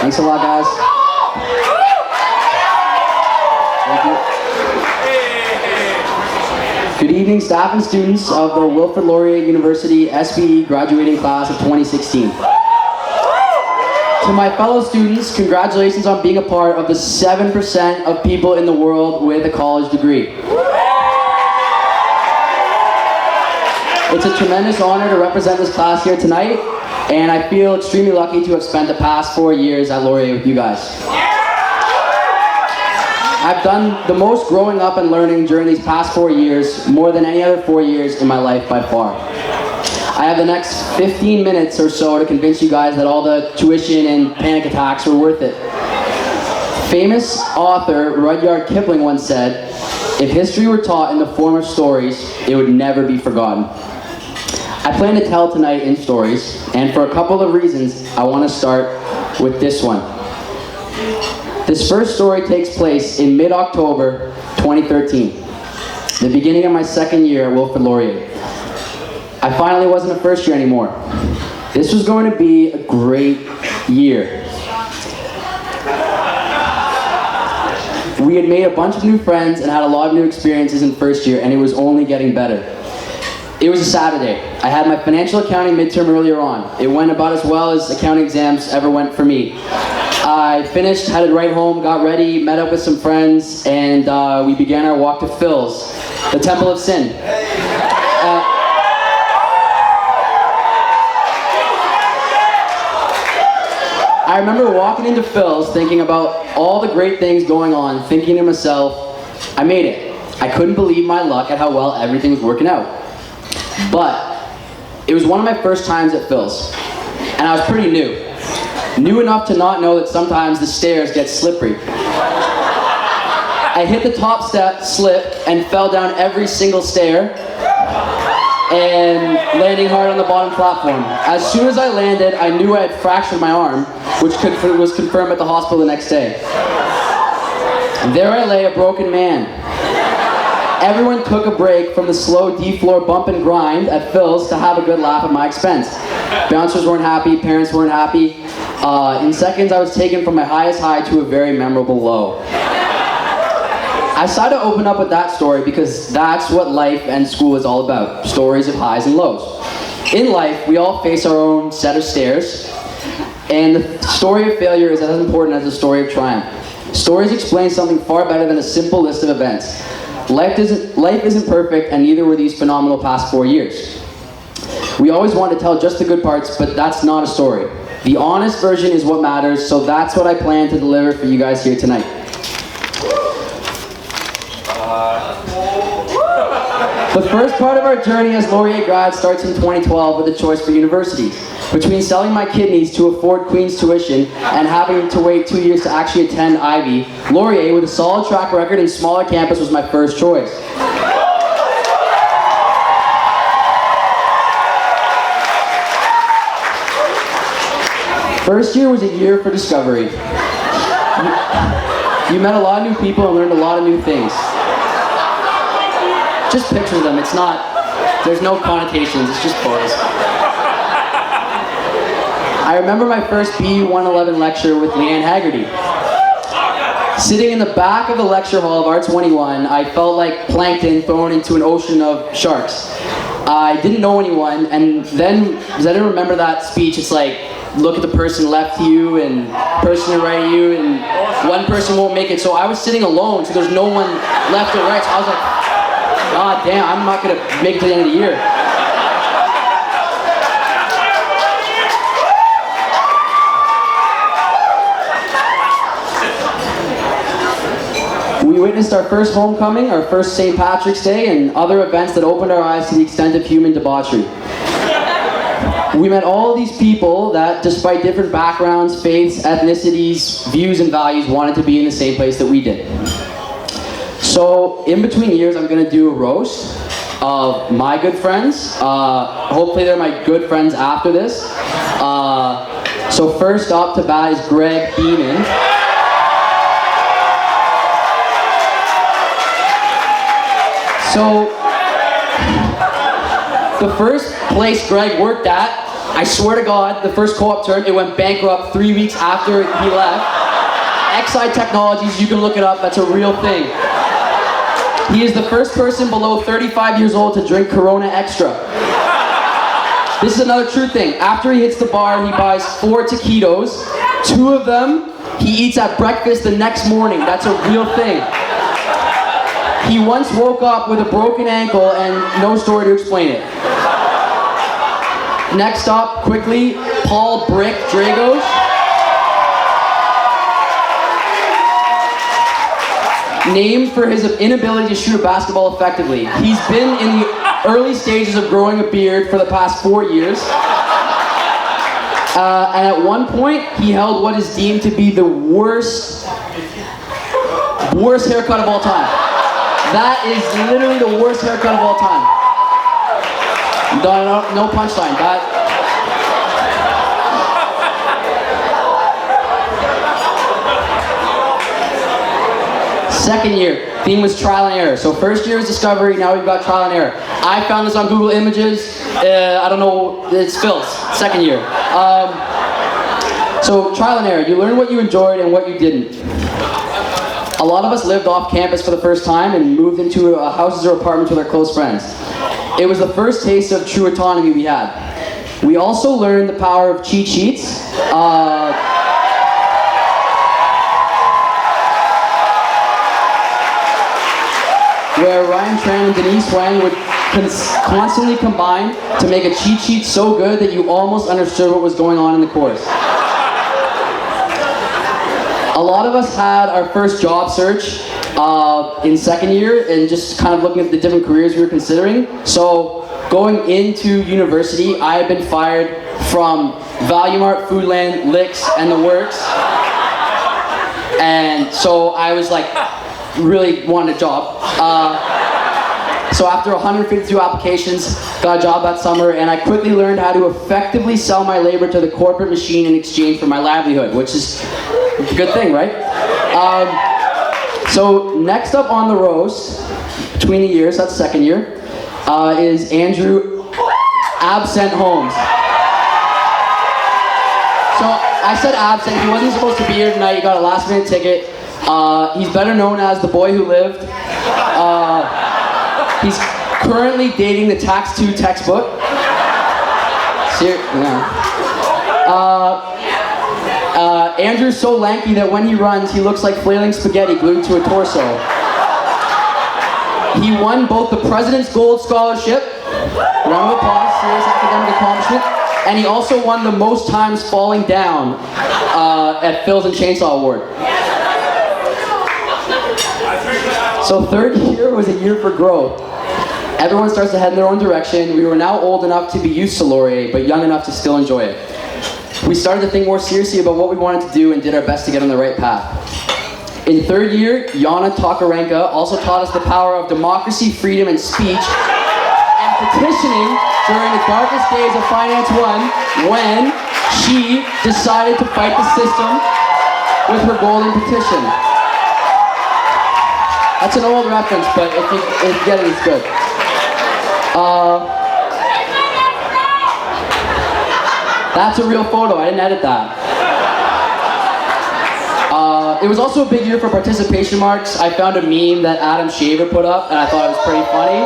Thanks a lot, guys. Thank you. Good evening, staff and students of the Wilfrid Laurier University SBE graduating class of 2016. To my fellow students, congratulations on being a part of the 7% of people in the world with a college degree. It's a tremendous honor to represent this class here tonight, and I feel extremely lucky to have spent the past 4 years at Laurier with you guys. I've done the most growing up and learning during these past 4 years, more than any other 4 years in my life by far. I have the next 15 minutes or so to convince you guys that all the tuition and panic attacks were worth it. Famous author Rudyard Kipling once said, "If history were taught in the form of stories, it would never be forgotten." I plan to tell tonight in stories, and for a couple of reasons, I want to start with this one. This first story takes place in mid-October 2013, the beginning of my second year at Wilfrid Laurier. I finally wasn't a first year anymore. This was going to be a great year. We had made a bunch of new friends and had a lot of new experiences in first year, and it was only getting better. It was a Saturday. I had my financial accounting midterm earlier on. It went about as well as accounting exams ever went for me. I finished, headed right home, got ready, met up with some friends, and we began our walk to Phil's, the Temple of Sin. I remember walking into Phil's thinking about all the great things going on, thinking to myself, I made it. I couldn't believe my luck at how well everything was working out. But it was one of my first times at Phil's, and I was pretty new. New enough to not know that sometimes the stairs get slippery. I hit the top step, slipped, and fell down every single stair, and landing hard on the bottom platform. As soon as I landed, I knew I had fractured my arm, which was confirmed at the hospital the next day. And there I lay, a broken man. Everyone took a break from the slow D-floor bump and grind at Phil's to have a good laugh at my expense. Bouncers weren't happy, parents weren't happy. In seconds, I was taken from my highest high to a very memorable low. I decided to open up with that story because that's what life and school is all about, stories of highs and lows. In life, we all face our own set of stairs, and the story of failure is as important as the story of triumph. Stories explain something far better than a simple list of events. Life isn't perfect, and neither were these phenomenal past 4 years. We always want to tell just the good parts, but that's not a story. The honest version is what matters, so that's what I plan to deliver for you guys here tonight. The first part of our journey as Laurier grads starts in 2012 with a choice for universities. Between selling my kidneys to afford Queen's tuition and having to wait 2 years to actually attend Ivy, Laurier, with a solid track record and smaller campus, was my first choice. First year was a year for discovery. You met a lot of new people and learned a lot of new things. Just picture them, there's no connotations, it's just boys. I remember my first BU 111 lecture with Leanne Haggerty. Sitting in the back of the lecture hall of R21, I felt like plankton thrown into an ocean of sharks. I didn't know anyone, and then, because I didn't remember that speech, it's like, look at the person left to you and person to right of you, and one person won't make it. So I was sitting alone, so there's no one left or right, so I was like, God damn, I'm not gonna make it to the end of the year. We witnessed our first homecoming, our first St. Patrick's Day, and other events that opened our eyes to the extent of human debauchery. We met all these people that, despite different backgrounds, faiths, ethnicities, views, and values, wanted to be in the same place that we did. So, in between years, I'm going to do a roast of my good friends. Hopefully they're my good friends after this. So first up to bat is Greg Beeman. So, the first place Greg worked at, I I swear to God, the first co-op term, it went bankrupt 3 weeks after he left. Exide Technologies, you can look it up, that's a real thing. He is the first person below 35 years old to drink Corona Extra. This is another true thing. After he hits the bar, he buys 4 taquitos. 2 of them, he eats at breakfast the next morning. That's a real thing. He once woke up with a broken ankle and no story to explain it. Next up, quickly, Paul Brick Dragos. Named for his inability to shoot a basketball effectively. He's been in the early stages of growing a beard for the past 4 years. And at one point, he held what is deemed to be the worst haircut of all time. That is literally the worst haircut of all time. No punchline. Second year, theme was trial and error. So first year is discovery, now we've got trial and error. I found this on Google Images. I don't know, it's Phil's, second year. So trial and error, you learn what you enjoyed and what you didn't. A lot of us lived off campus for the first time and moved into houses or apartments with our close friends. It was the first taste of true autonomy we had. We also learned the power of cheat sheets. Where Ryan Tran and Denise Wang would constantly combine to make a cheat sheet so good that you almost understood what was going on in the course. A lot of us had our first job search in second year and just kind of looking at the different careers we were considering. So going into university, I had been fired from Value Mart, Foodland, Licks, and the works. And so I was like, really wanted a job. So after 152 applications, got a job that summer, and I quickly learned how to effectively sell my labor to the corporate machine in exchange for my livelihood, which is a good thing, right? So next up on the roast, between the years, that's second year, is Andrew Absent Holmes. So I said absent, he wasn't supposed to be here tonight, he got a last minute ticket. He's better known as the boy who lived. He's currently dating the Tax 2 textbook. Andrew's so lanky that when he runs, he looks like flailing spaghetti glued to a torso. He won both the President's Gold Scholarship, round of applause, serious academic accomplishment, and he also won the most times falling down at Phil's and Chainsaw Award. So third year was a year for growth. Everyone starts to head in their own direction. We were now old enough to be used to Laurier, but young enough to still enjoy it. We started to think more seriously about what we wanted to do and did our best to get on the right path. In third year, Yana Tokarenka also taught us the power of democracy, freedom, and speech, and petitioning during the darkest days of Finance 1 when she decided to fight the system with her golden petition. That's an old reference, but if you get it, it's good. That's a real photo, I didn't edit that. It was also a big year for participation marks. I found a meme that Adam Shaver put up, and I thought it was pretty funny.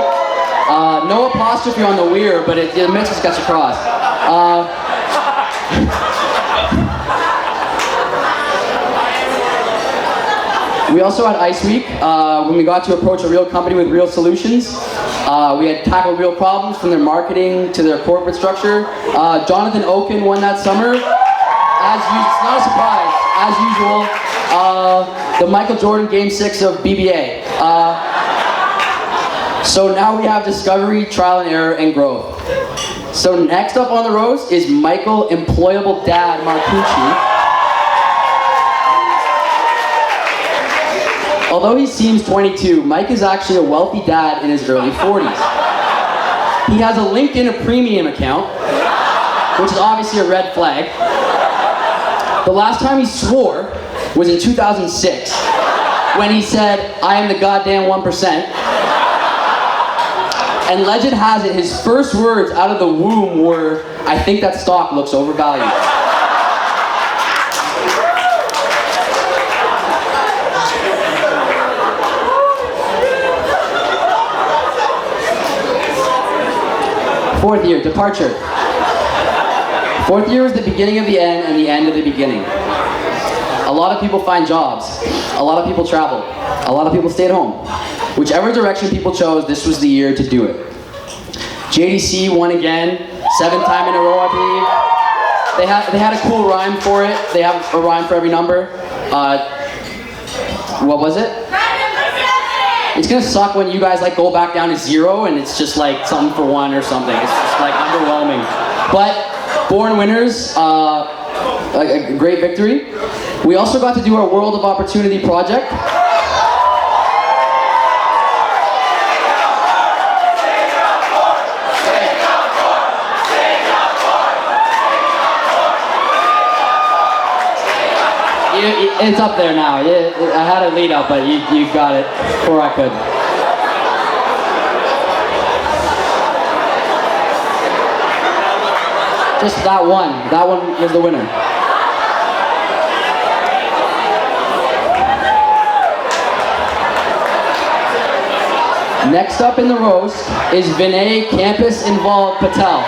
No apostrophe on the weir, but the message gets across. We also had Ice Week, when we got to approach a real company with real solutions. We had tackled real problems from their marketing to their corporate structure. Jonathan Oken won that summer. It's not a surprise, as usual. The Michael Jordan Game 6 of BBA. So now we have discovery, trial and error, and growth. So next up on the roast is Michael Employable Dad Marcucci. Although he seems 22, Mike is actually a wealthy dad in his early 40s. He has a LinkedIn Premium account, which is obviously a red flag. The last time he swore was in 2006, when he said, "I am the goddamn 1%. And legend has it, his first words out of the womb were, I think that stock looks overvalued. Fourth year, departure. Fourth year was the beginning of the end and the end of the beginning. A lot of people find jobs. A lot of people travel. A lot of people stay at home. Whichever direction people chose, this was the year to do it. JDC won again, 7th time in a row, I believe. They had a cool rhyme for it. They have a rhyme for every number. What was it? It's gonna suck when you guys like go back down to 0 and it's just like something for 1 or something. It's just like underwhelming. But born winners, a great victory. We also got to do our World of Opportunity project. It's up there now. I had a lead up, but you got it before I could. Just that one. That one was the winner. Next up in the roast is Vinay Campus Involved Patel.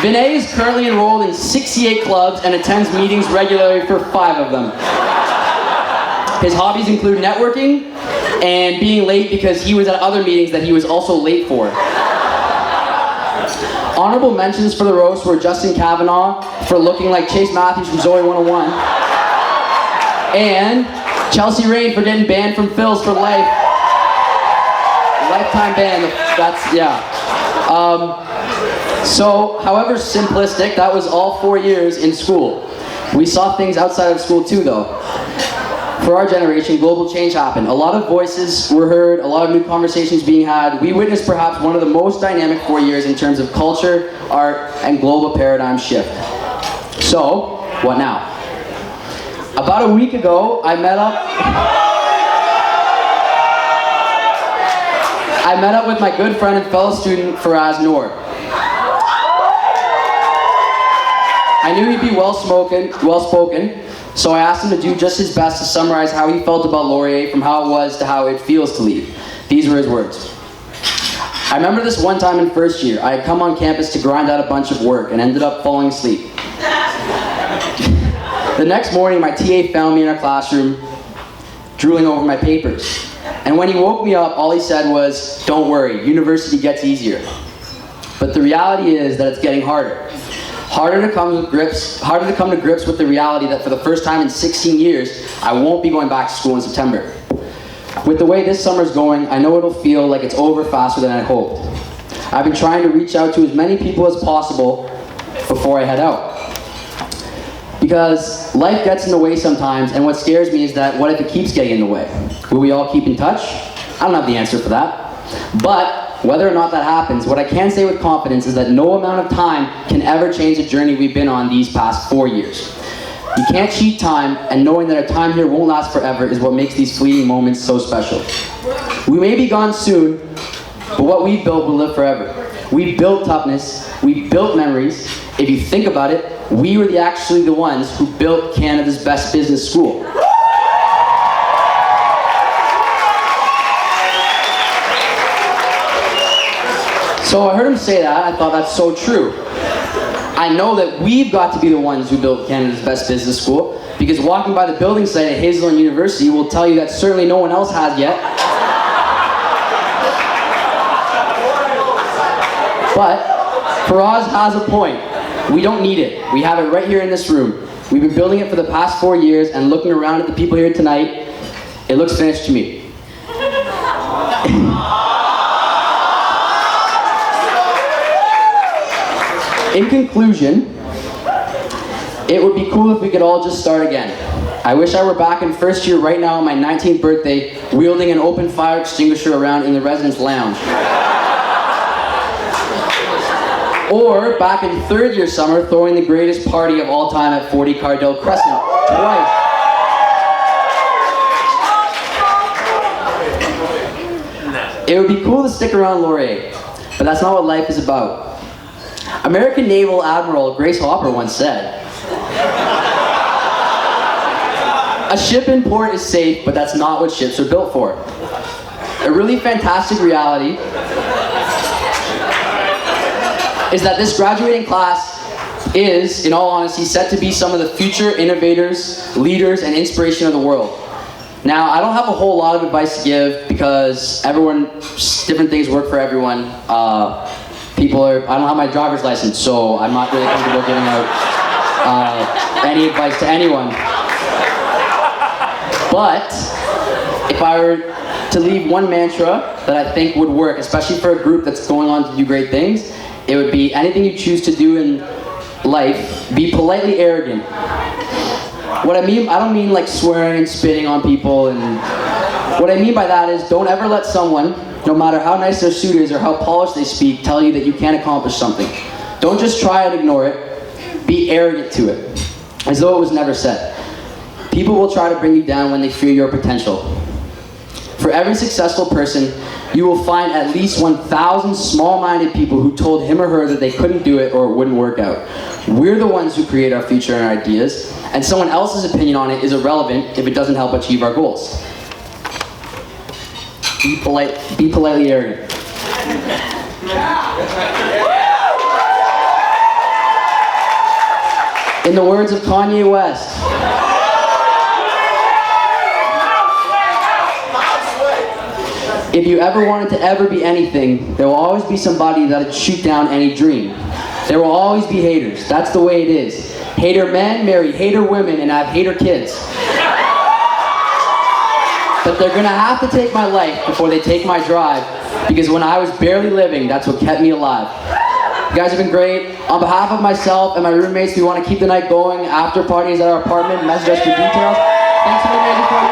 Vinay is currently enrolled in 68 clubs and attends meetings regularly for 5 of them. His hobbies include networking and being late because he was at other meetings that he was also late for. Honorable mentions for the roast were Justin Kavanaugh for looking like Chase Matthews from Zoe 101, and Chelsea Rain for getting banned from Phil's for life. Lifetime ban, that's, yeah. So, however simplistic, that was all 4 years in school. We saw things outside of school too, though. For our generation, global change happened. A lot of voices were heard, a lot of new conversations being had. We witnessed perhaps one of the most dynamic 4 years in terms of culture, art, and global paradigm shift. So, what now? About a week ago, I met up with my good friend and fellow student, Faraz Noor. I knew he'd be well-spoken, so I asked him to do just his best to summarize how he felt about Laurier from how it was to how it feels to leave. These were his words. I remember this one time in first year. I had come on campus to grind out a bunch of work and ended up falling asleep. The next morning, my TA found me in our classroom, drooling over my papers. And when he woke me up, all he said was, "Don't worry, university gets easier." But the reality is that it's getting harder. Harder to come to grips with the reality that for the first time in 16 years, I won't be going back to school in September. With the way this summer's going, I know it'll feel like it's over faster than I hoped. I've been trying to reach out to as many people as possible before I head out. Because life gets in the way sometimes, and what scares me is that what if it keeps getting in the way? Will we all keep in touch? I don't have the answer for that. But whether or not that happens, what I can say with confidence is that no amount of time can ever change the journey we've been on these past 4 years. You can't cheat time, and knowing that our time here won't last forever is what makes these fleeting moments so special. We may be gone soon, but what we've built will live forever. We built toughness, we built memories. If you think about it, we were actually the ones who built Canada's best business school. So I heard him say that, I thought that's so true. I know that we've got to be the ones who built Canada's best business school, because walking by the building site at Hazelton University will tell you that certainly no one else has yet. But Faraz has a point. We don't need it. We have it right here in this room. We've been building it for the past 4 years, and looking around at the people here tonight, it looks finished to me. In conclusion, it would be cool if we could all just start again. I wish I were back in first year right now on my 19th birthday, wielding an open fire extinguisher around in the residence lounge. Or back in third year summer, throwing the greatest party of all time at 40 Cardell Crescent, twice. It would be cool to stick around Laurier. but that's not what life is about. American Naval Admiral Grace Hopper once said, "A ship in port is safe, but that's not what ships are built for." A really fantastic reality is that this graduating class is, in all honesty, set to be some of the future innovators, leaders, and inspiration of the world. Now, I don't have a whole lot of advice to give because different things work for everyone. I don't have my driver's license, so I'm not really comfortable giving out any advice to anyone. But if I were to leave one mantra that I think would work, especially for a group that's going on to do great things, it would be anything you choose to do in life, be politely arrogant. What I mean, I don't mean like swearing and spitting on people, and what I mean by that is don't ever let someone, no matter how nice their suit is or how polished they speak, tell you that you can't accomplish something. Don't just try and ignore it, be arrogant to it, as though it was never said. People will try to bring you down when they fear your potential. For every successful person, you will find at least 1,000 small-minded people who told him or her that they couldn't do it or it wouldn't work out. We're the ones who create our future and our ideas, and someone else's opinion on it is irrelevant if it doesn't help achieve our goals. Be politely arrogant. In the words of Kanye West, if you ever wanted to ever be anything, there will always be somebody that'd shoot down any dream. There will always be haters. That's the way it is. Hater men marry hater women and have hater kids. But they're gonna have to take my life before they take my drive, because when I was barely living, that's what kept me alive. You guys have been great. On behalf of myself and my roommates, we want to keep the night going. After parties at our apartment, message us for details. Thanks for the amazing